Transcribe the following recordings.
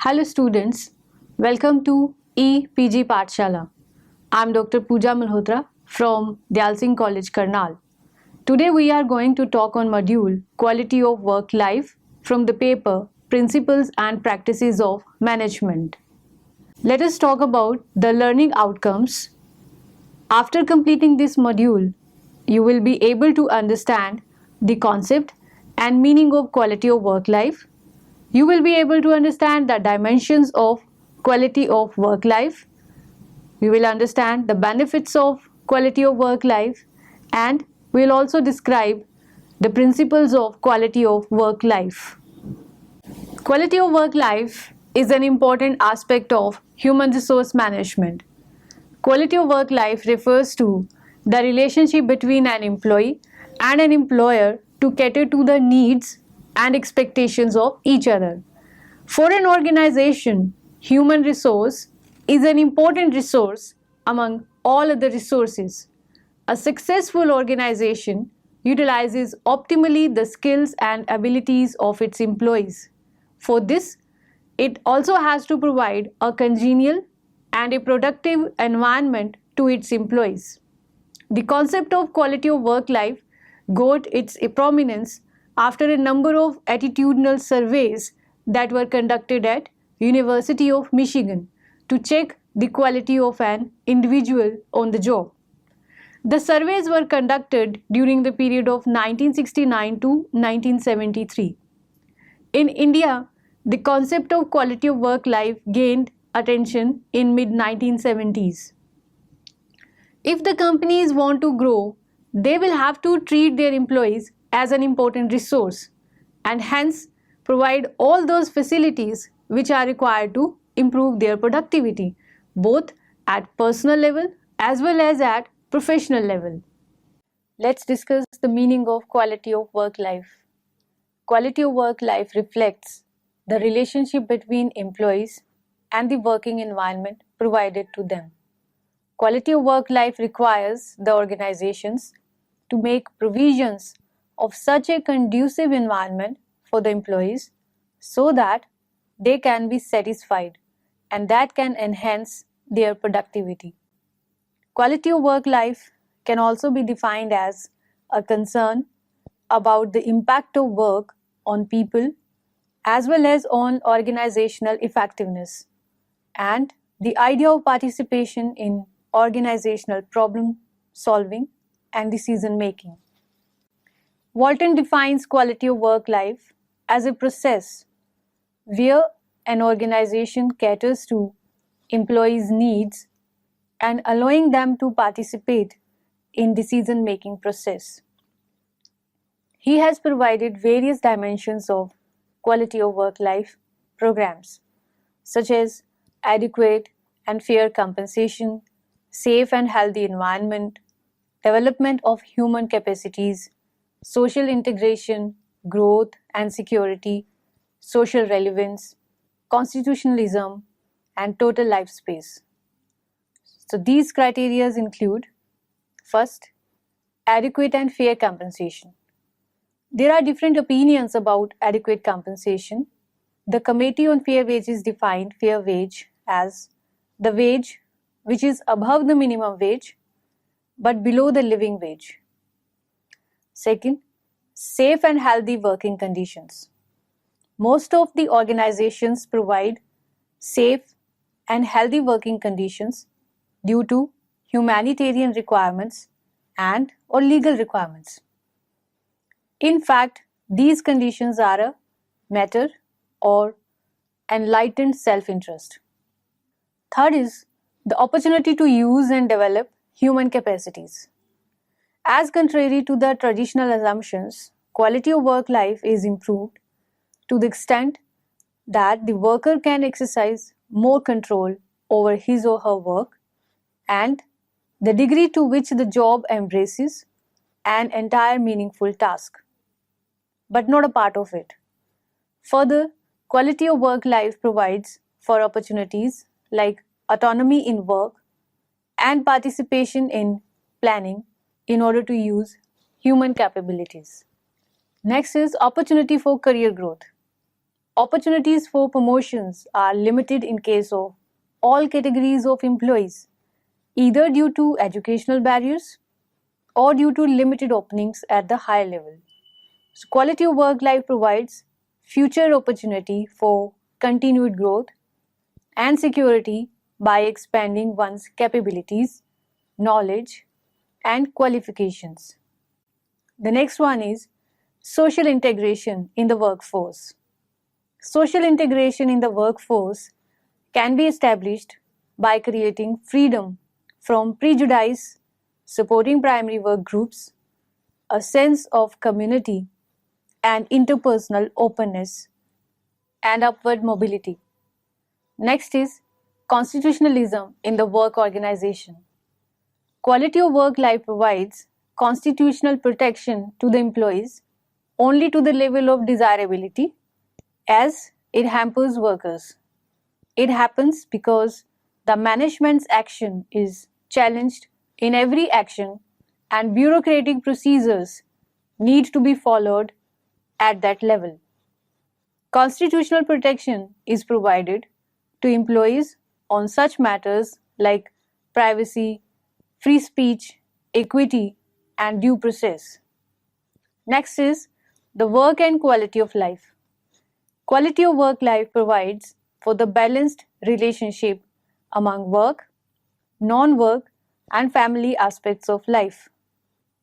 Hello students, welcome to EPG Pathshala. I am Dr. Pooja Malhotra from Dyal Singh College, Karnal. Today we are going to talk on module Quality of Work Life from the paper Principles and Practices of Management. Let us talk about the learning outcomes. After completing this module, you will be able to understand the concept and meaning of quality of work life. You will be able to understand the dimensions of quality of work life. You will understand the benefits of quality of work life, and we will also describe the principles of quality of work life. Quality of work life is an important aspect of human resource management. Quality of work life refers to the relationship between an employee and an employer to cater to the needs and expectations of each other. For an organization, human resource is an important resource among all other resources. A successful organization utilizes optimally the skills and abilities of its employees. For this, it also has to provide a congenial and a productive environment to its employees. The concept of quality of work life got its prominence after a number of attitudinal surveys that were conducted at University of Michigan to check the quality of an individual on the job. The surveys were conducted during the period of 1969 to 1973. In India, the concept of quality of work life gained attention in mid-1970s. If the companies want to grow, they will have to treat their employees as an important resource and hence provide all those facilities which are required to improve their productivity, both at personal level as well as at professional level. Let's discuss the meaning of quality of work life. Quality of work life reflects the relationship between employees and the working environment provided to them. Quality of work life requires the organizations to make provisions of such a conducive environment for the employees so that they can be satisfied and that can enhance their productivity. Quality of work life can also be defined as a concern about the impact of work on people as well as on organizational effectiveness and the idea of participation in organizational problem solving and decision making. Walton defines quality of work life as a process where an organization caters to employees' needs and allowing them to participate in decision making process. He has provided various dimensions of quality of work life programs such as adequate and fair compensation, safe and healthy environment, development of human capacities, social integration, growth and security, social relevance, constitutionalism, and total life space. So these criteria include: first, adequate and fair compensation. There are different opinions about adequate compensation. The Committee on Fair Wages defined fair wage as the wage which is above the minimum wage but below the living wage. Second, safe and healthy working conditions. Most of the organizations provide safe and healthy working conditions due to humanitarian requirements and or legal requirements. In fact, these conditions are a matter or enlightened self-interest. Third is the opportunity to use and develop human capacities. As contrary to the traditional assumptions, quality of work life is improved to the extent that the worker can exercise more control over his or her work and the degree to which the job embraces an entire meaningful task, but not a part of it. Further, quality of work life provides for opportunities like autonomy in work and participation in planning in order to use human capabilities. Next is opportunity for career growth. Opportunities for promotions are limited in case of all categories of employees, either due to educational barriers or due to limited openings at the higher level. So quality of work life provides future opportunity for continued growth and security by expanding one's capabilities, knowledge, and qualifications. The next one is social integration in the workforce. Social integration in the workforce can be established by creating freedom from prejudice, supporting primary work groups, a sense of community, and interpersonal openness and upward mobility. Next is constitutionalism in the work organization. Quality of work life provides constitutional protection to the employees only to the level of desirability as it hampers workers. It happens because the management's action is challenged in every action and bureaucratic procedures need to be followed at that level. Constitutional protection is provided to employees on such matters like privacy, free speech, equity, and due process. Next is the work and quality of life. Quality of work life provides for the balanced relationship among work, non-work, and family aspects of life.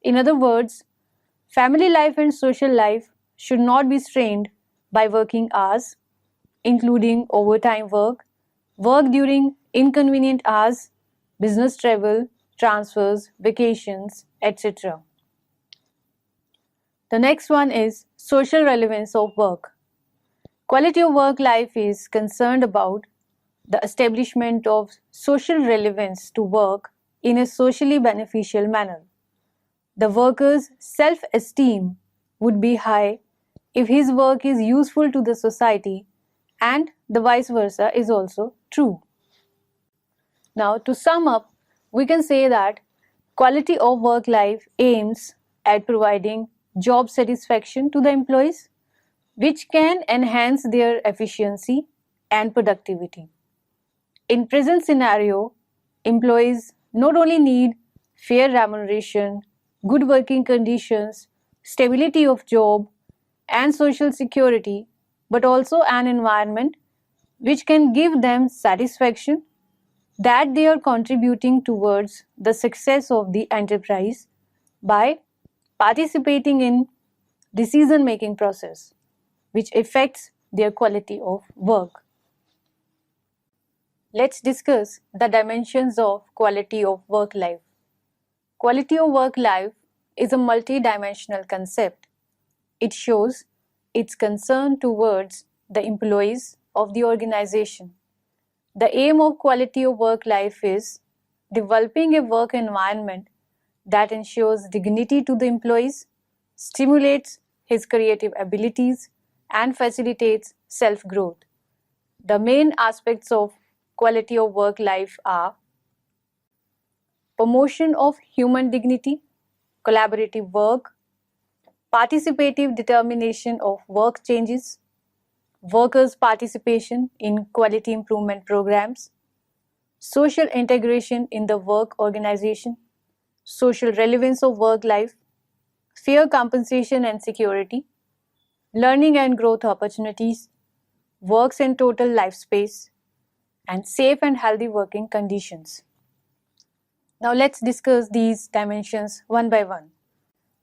In other words, family life and social life should not be strained by working hours, including overtime work, work during inconvenient hours, business travel, transfers, vacations, etc. The next one is social relevance of work. Quality of work life is concerned about the establishment of social relevance to work in a socially beneficial manner. The worker's self-esteem would be high if his work is useful to the society, and the vice versa is also true. Now, to sum up, we can say that quality of work life aims at providing job satisfaction to the employees, which can enhance their efficiency and productivity. In present scenario, employees not only need fair remuneration, good working conditions, stability of job, and social security, but also an environment which can give them satisfaction that they are contributing towards the success of the enterprise by participating in decision-making process, which affects their quality of work. Let's discuss the dimensions of quality of work life. Quality of work life is a multi-dimensional concept. It shows its concern towards the employees of the organization. The aim of quality of work life is developing a work environment that ensures dignity to the employees, stimulates his creative abilities, and facilitates self-growth. The main aspects of quality of work life are promotion of human dignity, collaborative work, participative determination of work changes, workers' participation in quality improvement programs, social integration in the work organization, social relevance of work life, fair compensation and security, learning and growth opportunities, works and total life space, and safe and healthy working conditions. Now let's discuss these dimensions one by one.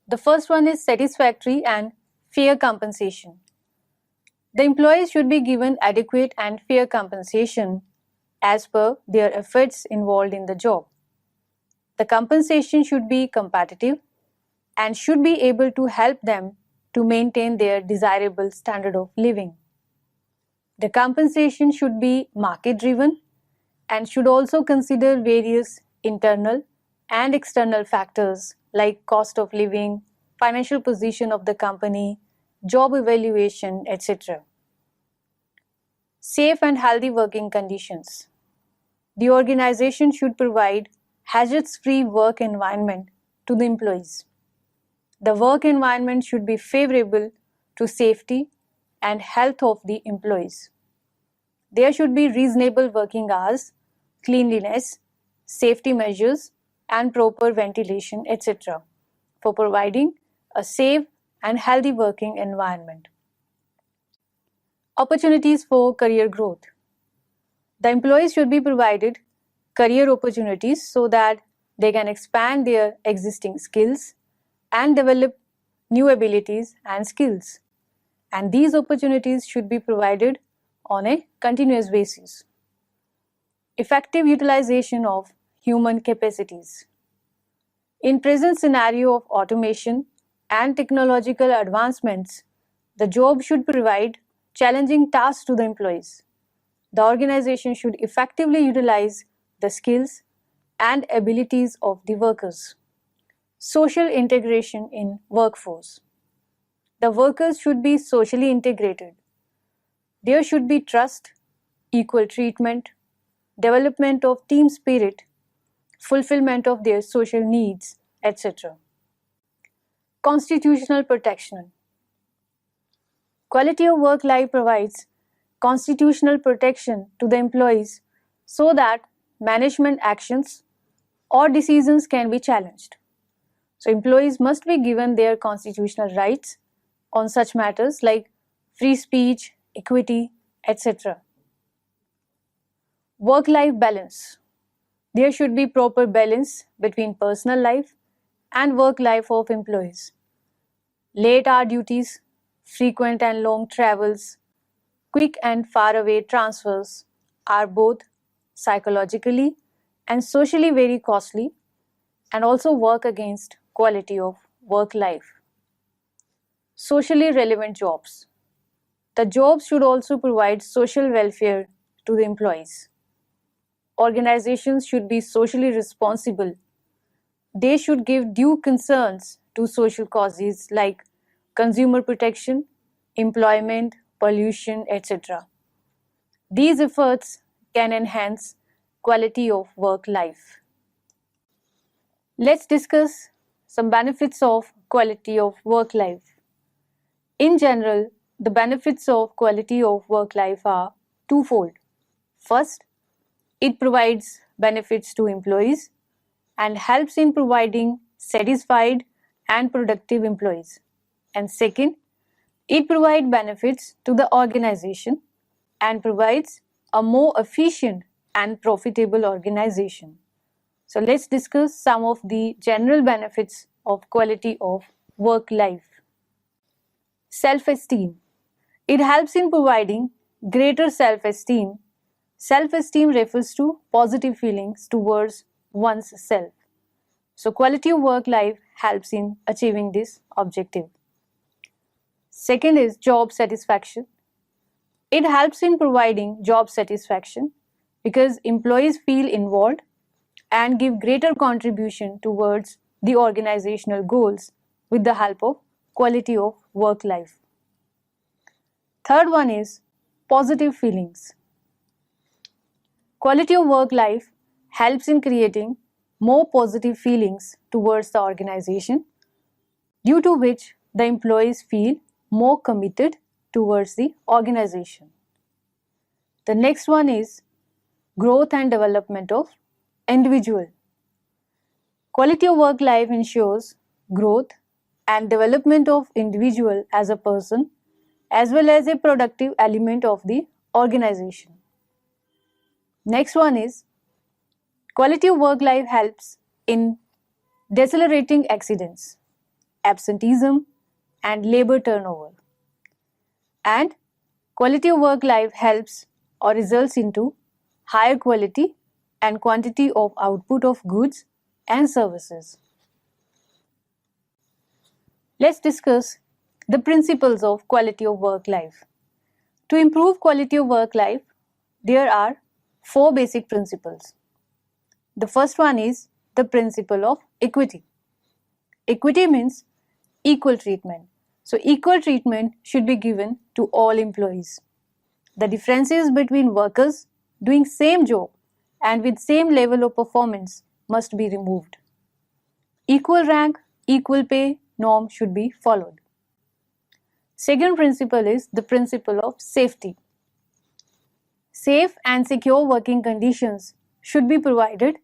The first one is satisfactory and fair compensation. The employees should be given adequate and fair compensation as per their efforts involved in the job. The compensation should be competitive and should be able to help them to maintain their desirable standard of living. The compensation should be market driven and should also consider various internal and external factors like cost of living, financial position of the company, job evaluation, etc. Safe and healthy working conditions. The organization should provide hazards-free work environment to the employees. The work environment should be favorable to safety, and health of the employees. There should be reasonable working hours, cleanliness, safety measures, and proper ventilation, etc., for providing a safe and healthy working environment. Opportunities for career growth. The employees should be provided career opportunities so that they can expand their existing skills and develop new abilities and skills. And these opportunities should be provided on a continuous basis. Effective utilization of human capacities. In present scenario of automation and technological advancements, the job should provide challenging tasks to the employees. The organization should effectively utilize the skills and abilities of the workers. Social integration in workforce. The workers should be socially integrated. There should be trust, equal treatment, development of team spirit, fulfillment of their social needs, etc. Constitutional protection. Quality of work life provides constitutional protection to the employees so that management actions or decisions can be challenged. So employees must be given their constitutional rights on such matters like free speech, equity, etc. Work-life balance. There should be proper balance between personal life and work life of employees. Late hour duties, frequent and long travels, quick and far away transfers are both psychologically and socially very costly and also work against quality of work life. Socially relevant jobs. The jobs should also provide social welfare to the employees. Organizations should be socially responsible. They should give due concerns to social causes like consumer protection, employment, pollution, etc. These efforts can enhance quality of work life. Let's discuss some benefits of quality of work life. In general, the benefits of quality of work life are twofold. First, it provides benefits to employees and helps in providing satisfied and productive employees. And second, it provides benefits to the organization and provides a more efficient and profitable organization. So let's discuss some of the general benefits of quality of work life. Self-esteem. It helps in providing greater self-esteem. Self-esteem refers to positive feelings towards one's self. So quality of work life helps in achieving this objective. Second is job satisfaction. It helps in providing job satisfaction because employees feel involved and give greater contribution towards the organizational goals with the help of quality of work life. Third one is positive feelings. Quality of work life helps in creating more positive feelings towards the organization, due to which the employees feel more committed towards the organization. The next one is growth and development of individual. Quality of work life ensures growth and development of individual as a person as well as a productive element of the organization. Next one is quality of work life helps in decelerating accidents, absenteeism, and labor turnover. And quality of work life helps or results into higher quality and quantity of output of goods and services. Let's discuss the principles of quality of work life. To improve quality of work life, there are 4 basic principles. The first one is the principle of equity. Equity means equal treatment. So equal treatment should be given to all employees. The differences between workers doing same job and with same level of performance must be removed. Equal rank, equal pay norm should be followed. Second principle is the principle of safety. Safe and secure working conditions should be provided,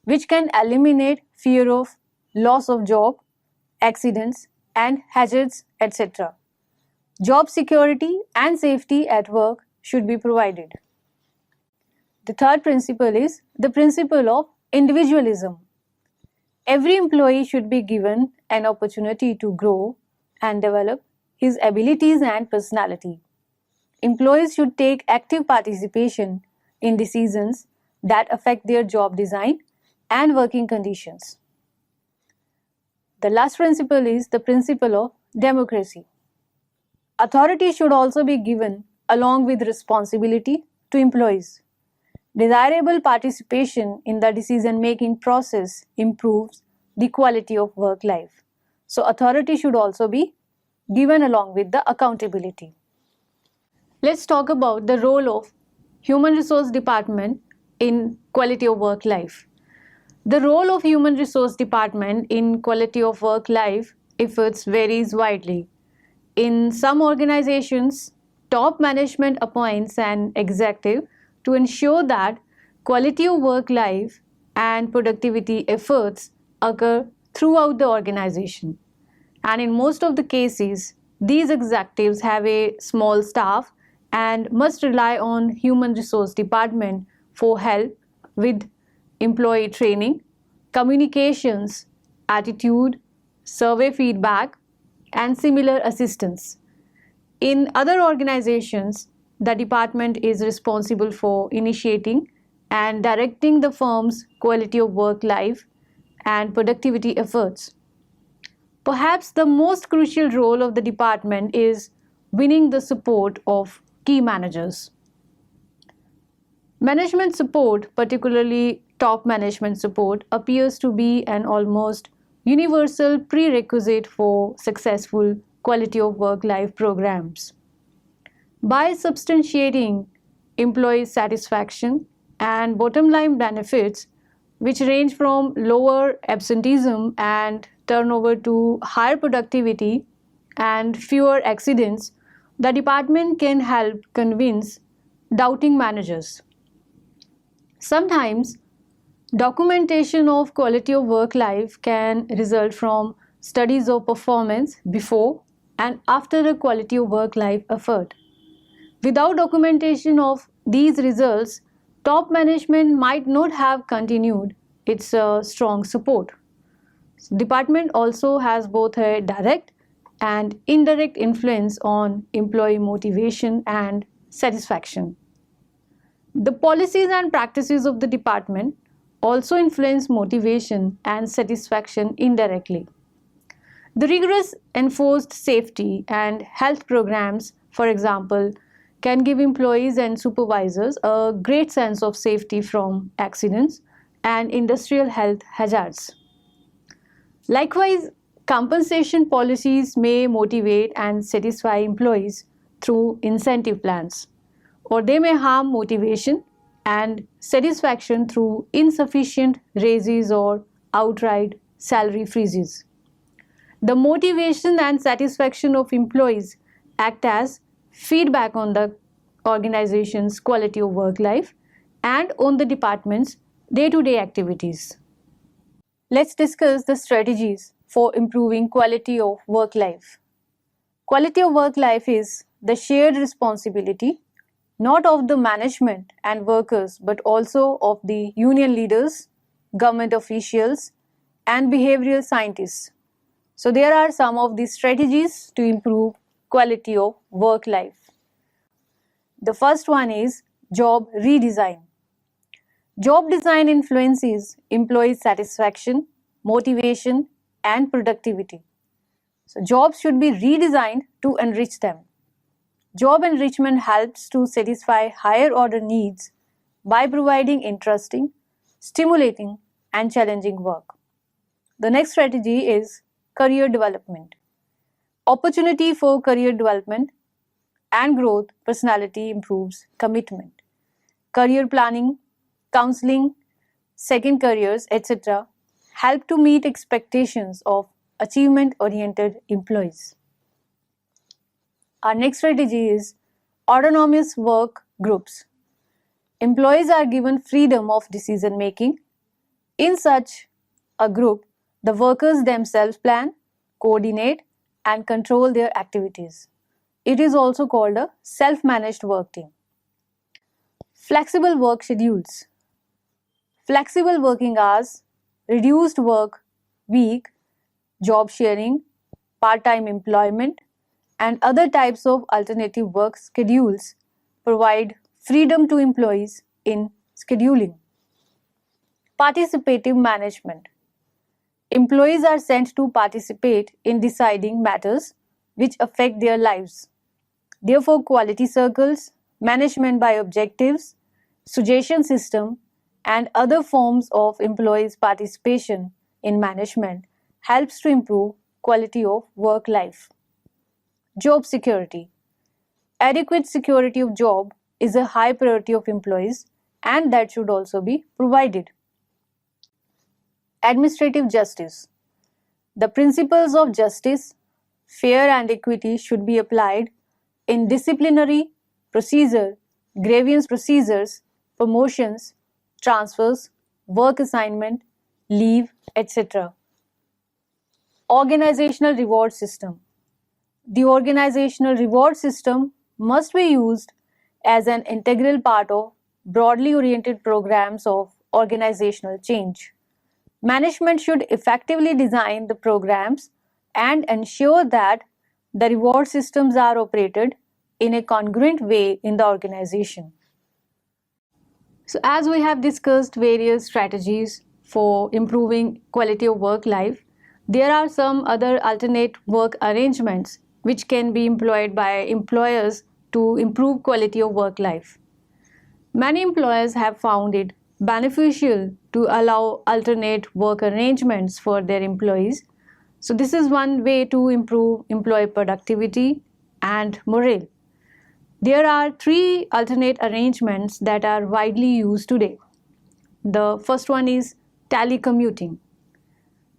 which can eliminate fear of loss of job, accidents, and hazards, etc. Job security and safety at work should be provided. The third principle is the principle of individualism. Every employee should be given an opportunity to grow and develop his abilities and personality. Employees should take active participation in decisions that affect their job design and working conditions. The last principle is the principle of democracy. Authority should also be given along with responsibility to employees. Desirable participation in the decision-making process improves the quality of work life. So authority should also be given along with the accountability. Let's talk about the role of Human Resource Department in quality of work life. The role of Human Resource Department in quality of work life efforts varies widely. In some organizations, top management appoints an executive to ensure that quality of work life and productivity efforts occur throughout the organization. And in most of the cases, these executives have a small staff and must rely on human resource department for help with employee training, communications, attitude, survey feedback, and similar assistance. In other organizations, the department is responsible for initiating and directing the firm's quality of work life and productivity efforts. Perhaps the most crucial role of the department is winning the support of key managers. Management support, particularly top management support, appears to be an almost universal prerequisite for successful quality of work life programs. By substantiating employee satisfaction and bottom line benefits, which range from lower absenteeism and turnover to higher productivity and fewer accidents, the department can help convince doubting managers. Sometimes, documentation of quality of work life can result from studies of performance before and after a quality of work life effort. Without documentation of these results, top management might not have continued its strong support. Department also has both a direct and indirect influence on employee motivation and satisfaction. The policies and practices of the department also influence motivation and satisfaction indirectly. The rigorous enforced safety and health programs, for example, can give employees and supervisors a great sense of safety from accidents and industrial health hazards. Likewise, compensation policies may motivate and satisfy employees through incentive plans, or they may harm motivation and satisfaction through insufficient raises or outright salary freezes. The motivation and satisfaction of employees act as feedback on the organization's quality of work life and on the department's day-to-day activities. Let's discuss the strategies for improving quality of work life. Quality of work life is the shared responsibility not of the management and workers but also of the union leaders, government officials, and behavioral scientists. So there are some of the strategies to improve quality of work life. The first one is job redesign. Job design influences employee satisfaction, motivation, and productivity. So jobs should be redesigned to enrich them. Job enrichment helps to satisfy higher order needs by providing interesting, stimulating, and challenging work. The next strategy is career development. Opportunity for career development and growth personality improves commitment. Career planning, counseling, second careers, etc. help to meet expectations of achievement-oriented employees. Our next strategy is autonomous work groups. Employees are given freedom of decision making. In such a group, the workers themselves plan, coordinate, and control their activities. It is also called a self-managed work team. Flexible work schedules. Flexible working hours, reduced work week, job sharing, part-time employment, and other types of alternative work schedules provide freedom to employees in scheduling. Participative management. Employees are sent to participate in deciding matters which affect their lives. Therefore, quality circles, management by objectives, suggestion system, and other forms of employees' participation in management helps to improve quality of work life. Job security. Adequate security of job is a high priority of employees, and that should also be provided. Administrative justice. The principles of justice, fair and equity should be applied in disciplinary procedure, grievance procedures, promotions, transfers, work assignment, leave, etc. Organizational reward system. The organizational reward system must be used as an integral part of broadly oriented programs of organizational change. Management should effectively design the programs and ensure that the reward systems are operated in a congruent way in the organization. So, as we have discussed various strategies for improving quality of work life, there are some other alternate work arrangements which can be employed by employers to improve quality of work life. Many employers have found it beneficial to allow alternate work arrangements for their employees. So this is one way to improve employee productivity and morale. There are three alternate arrangements that are widely used today. The first one is telecommuting.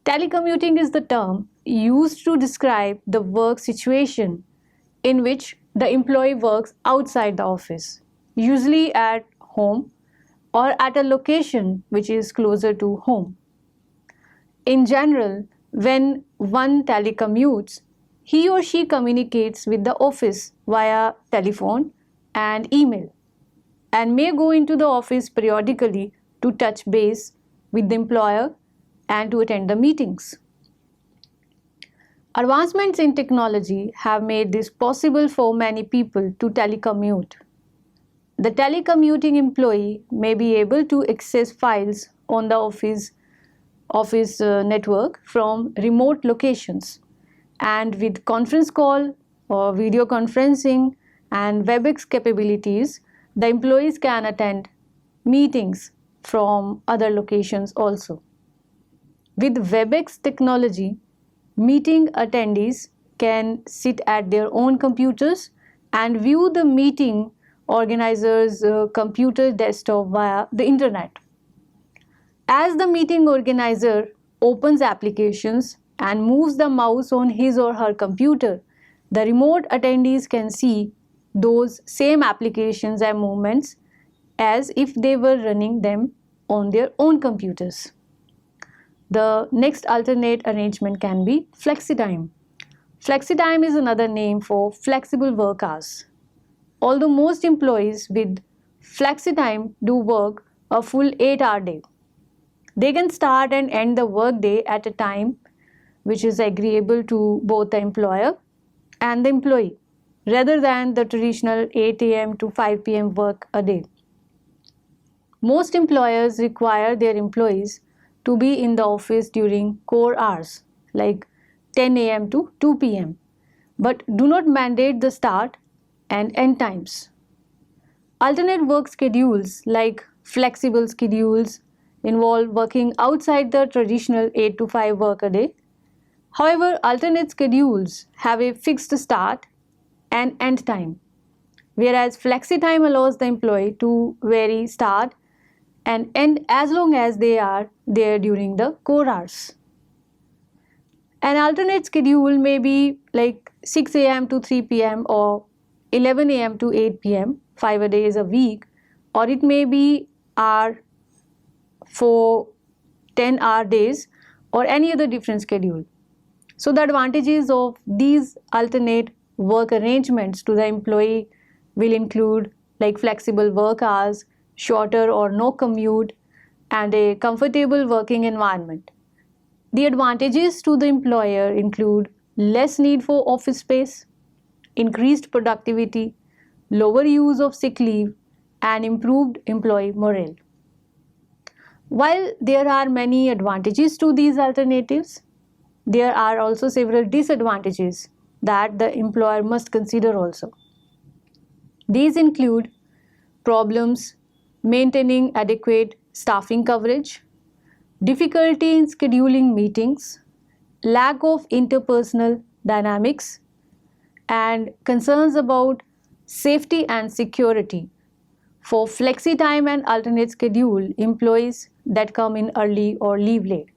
Telecommuting is the term used to describe the work situation in which the employee works outside the office, usually at home or at a location which is closer to home. In general, when one telecommutes, he or she communicates with the office via telephone and email and may go into the office periodically to touch base with the employer and to attend the meetings. Advancements in technology have made this possible for many people to telecommute. The telecommuting employee may be able to access files on the office network from remote locations, and with conference call or video conferencing and WebEx capabilities, the employees can attend meetings from other locations also. With WebEx technology, meeting attendees can sit at their own computers and view the meeting organizer's computer desktop via the internet. As the meeting organizer opens applications and moves the mouse on his or her computer, the remote attendees can see those same applications and movements as if they were running them on their own computers. The next alternate arrangement can be flexi-time. Flexi-time is another name for flexible work hours. Although most employees with flexi-time do work a full 8-hour day, they can start and end the workday at a time which is agreeable to both the employer and the employee, rather than the traditional 8 a.m. to 5 p.m. work a day. Most employers require their employees to be in the office during core hours like 10 a.m. to 2 p.m. but do not mandate the start and end times. Alternate work schedules like flexible schedules involve working outside the traditional 8 to 5 work a day. However, alternate schedules have a fixed start and end time, whereas flexi time allows the employee to vary start and end as long as they are there during the core hours. An alternate schedule may be like 6 a.m. to 3 p.m. or 11 a.m. to 8 p.m., 5 days a week, or it may be hour for 10-hour days or any other different schedule. So the advantages of these alternate work arrangements to the employee will include like flexible work hours, shorter or no commute, and a comfortable working environment. The advantages to the employer include less need for office space, increased productivity, lower use of sick leave, and improved employee morale. While there are many advantages to these alternatives, there are also several disadvantages that the employer must consider also. These include problems maintaining adequate staffing coverage, difficulty in scheduling meetings, lack of interpersonal dynamics, and concerns about safety and security. For flexi time and alternate schedule employees that come in early or leave late.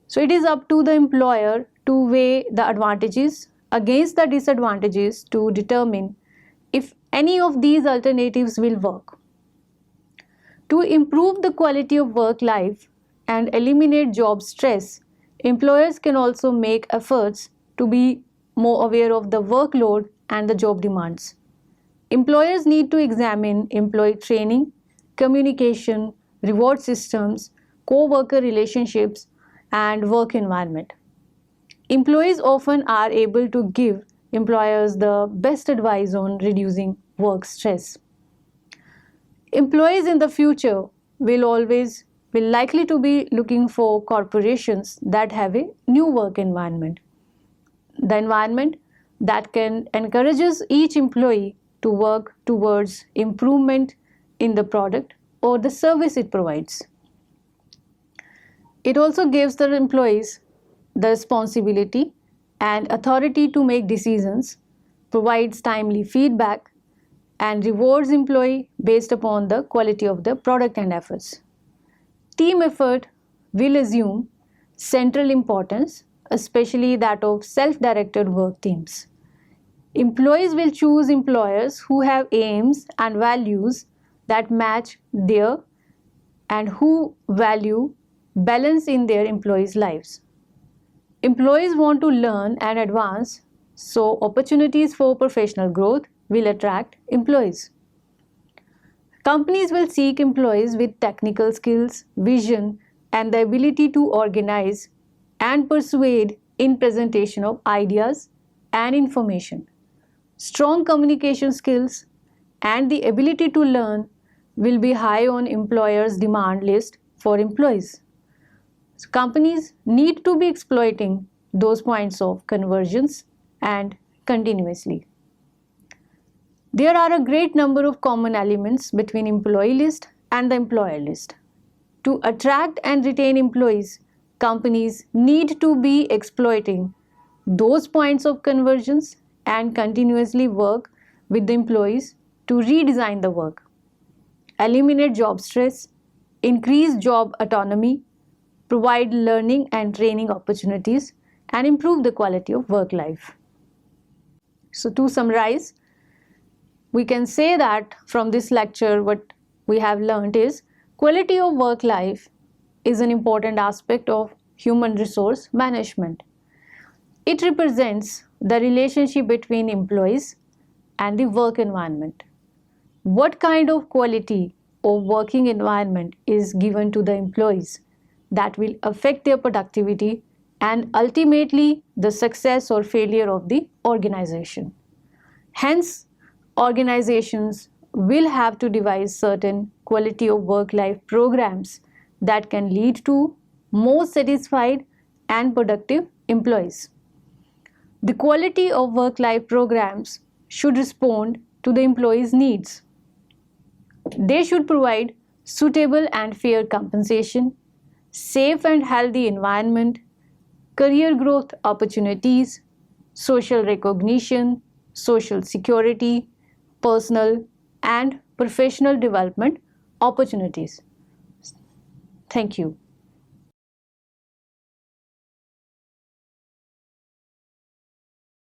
So it is up to the employer to weigh the advantages against the disadvantages to determine if any of these alternatives will work. To improve the quality of work life and eliminate job stress, employers can also make efforts to be more aware of the workload and the job demands. Employers need to examine employee training, communication, reward systems, co-worker relationships, and work environment. Employees often are able to give employers the best advice on reducing work stress. Employees in the future will likely to be looking for corporations that have a new work environment. The environment that can encourages each employee to work towards improvement in the product or the service it provides. It also gives the employees the responsibility and authority to make decisions, provides timely feedback, and rewards employee based upon the quality of the product and efforts. Team effort will assume central importance, especially that of self-directed work teams. Employees will choose employers who have aims and values that match their and who value balance in their employees' lives. Employees want to learn and advance, so opportunities for professional growth will attract employees. Companies will seek employees with technical skills, vision, and the ability to organize and persuade in presentation of ideas and information. Strong communication skills and the ability to learn will be high on employers' demand list for employees. So companies need to be exploiting those points of convergence and continuously. There are a great number of common elements between employee list and the employer list. To attract and retain employees, companies need to be exploiting those points of convergence and continuously work with the employees to redesign the work, eliminate job stress, increase job autonomy, provide learning and training opportunities, and improve the quality of work life. So to summarize, we can say that from this lecture what we have learned is quality of work life is an important aspect of human resource management. It represents the relationship between employees and the work environment. What kind of quality of working environment is given to the employees that will affect their productivity and ultimately the success or failure of the organization. Hence, organizations will have to devise certain quality of work-life programs that can lead to more satisfied and productive employees. The quality of work-life programs should respond to the employees' needs. They should provide suitable and fair compensation, safe and healthy environment, career growth opportunities, social recognition, social security, personal and professional development opportunities. Thank you.